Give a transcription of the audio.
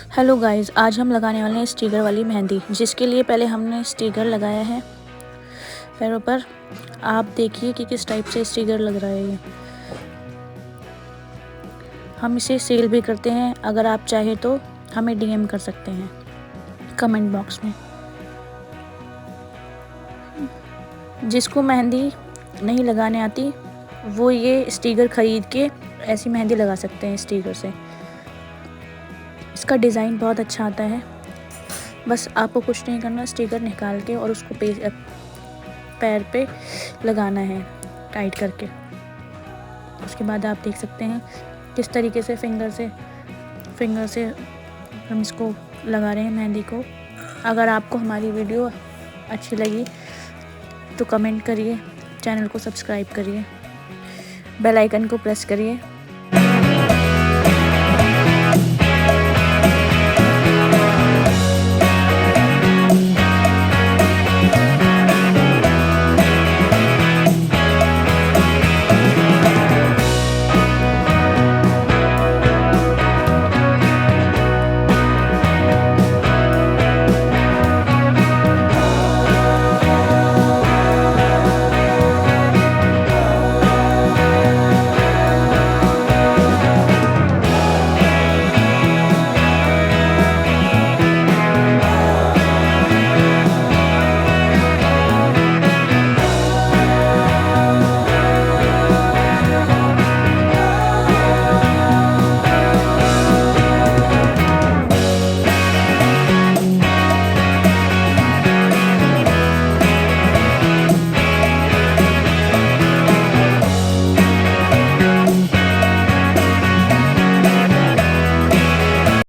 Hello guys, आज हम लगाने वाले हैं स्टिकर वाली मेहंदी, जिसके लिए पहले हमने स्टिकर लगाया है पैरों पर। आप देखिए कि किस टाइप से स्टिकर लग रहा है ये। हम इसे सेल भी करते हैं, अगर आप चाहे तो हमें डीएम कर सकते हैं कमेंट बॉक्स में। जिसको मेहंदी नहीं लगाने आती वो ये स्टिकर ख़रीद के ऐसी मेहंदी लगा सकते हैं स्टिकर से। इसका डिज़ाइन बहुत अच्छा आता है। बस आपको कुछ नहीं करना, स्टिकर निकाल के और उसको पैर पे लगाना है टाइट करके। उसके बाद आप देख सकते हैं किस तरीके से फिंगर से हम इसको लगा रहे हैं मेहंदी को। अगर आपको हमारी वीडियो अच्छी लगी तो कमेंट करिए, चैनल को सब्सक्राइब करिए, बेल आइकन को प्रेस करिए